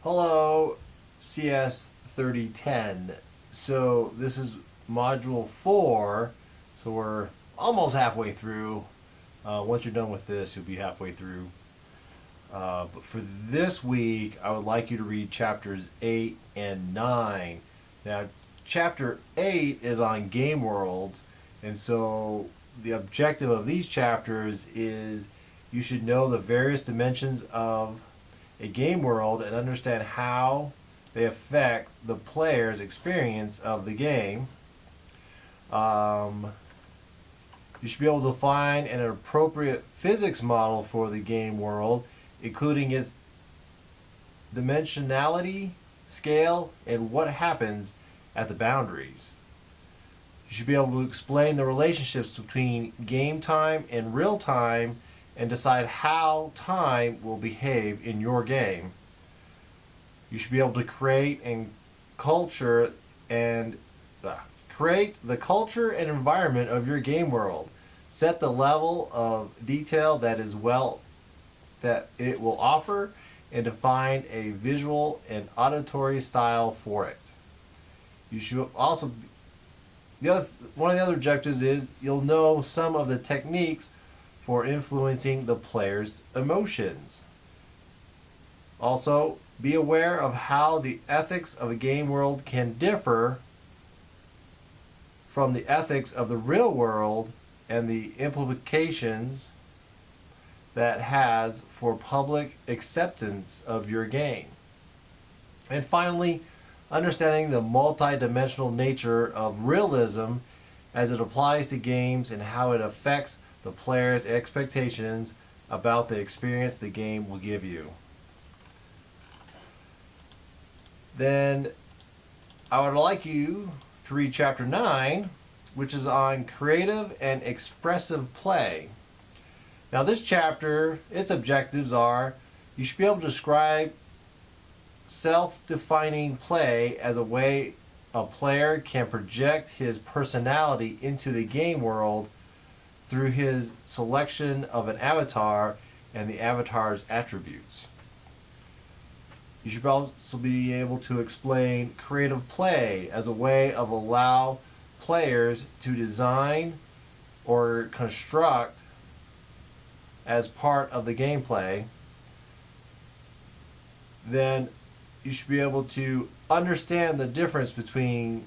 Hello, CS3010. So this is module 4, so we're almost halfway through. Once you're done with this, you'll be halfway through. But for this week, I would like you to read chapters 8 and 9. Now, chapter 8 is on game worlds, and so the objective of these chapters is you should know the various dimensions of a game world and understand how they affect the player's experience of the game. You should be able to find an appropriate physics model for the game world, including its dimensionality, scale, and what happens at the boundaries. You should be able to explain the relationships between game time and real time and decide how time will behave in your game. You should be able to create the culture and environment of your game world. Set the level of detail that it will offer, and define a visual and auditory style for it. You should also one of the other objectives is you'll know some of the techniques for influencing the player's emotions. Also, be aware of how the ethics of a game world can differ from the ethics of the real world and the implications that has for public acceptance of your game. And finally, understanding the multi-dimensional nature of realism as it applies to games and how it affects the player's expectations about the experience the game will give you. Then I would like you to read chapter 9, which is on creative and expressive play. Now this chapter, its objectives are you should be able to describe self-defining play as a way a player can project his personality into the game world through his selection of an avatar and the avatar's attributes. You should also be able to explain creative play as a way of allow players to design or construct as part of the gameplay. Then you should be able to understand the difference between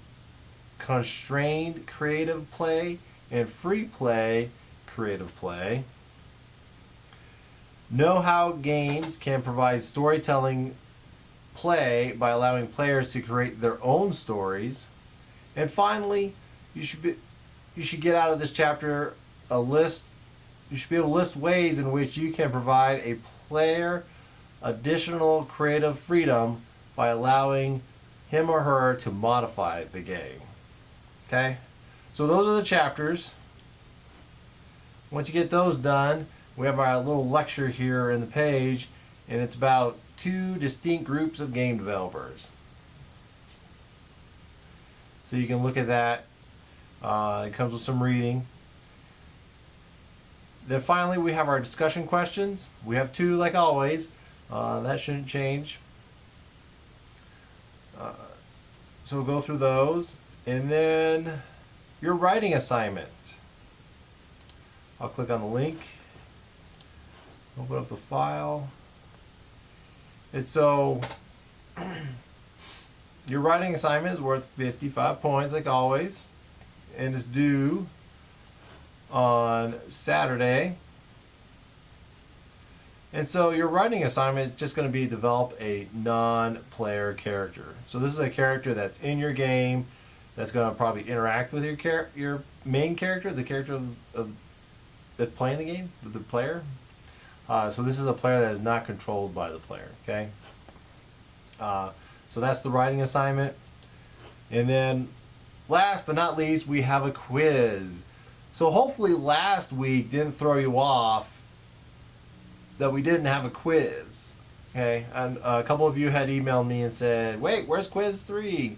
constrained creative play and free play creative play. Know how games can provide storytelling play by allowing players to create their own stories. And finally, you should get out of this chapter a list. You should be able to list ways in which you can provide a player additional creative freedom by allowing him or her to modify the game. Okay? So those are the chapters. Once you get those done, we have our little lecture here in the page, and it's about 2 distinct groups of game developers. So you can look at that. It comes with some reading. Then finally we have our discussion questions. We have 2 like always. That shouldn't change. So we'll go through those. And then your writing assignment. I'll click on the link. Open up the file. And so your writing assignment is worth 55 points like always. And it's due on Saturday. And so your writing assignment is just going to be develop a non-player character. So this is a character that's in your game that's going to probably interact with your main character, the character that's playing the game, the player. So this is a player that is not controlled by the player. Okay. So that's the writing assignment. And then last but not least, we have a quiz. So hopefully last week didn't throw you off that we didn't have a quiz. Okay, and a couple of you had emailed me and said, wait, where's quiz 3?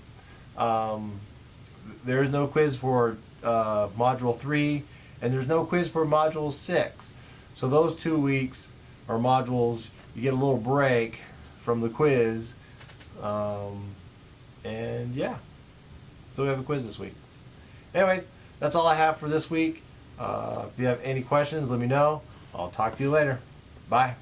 There's no quiz for module 3, and there's no quiz for module 6. So those 2 weeks or modules, you get a little break from the quiz And yeah, so we have a quiz this week. Anyways, that's all I have for this week. If you have any questions, let me know. I'll talk to you later. Bye.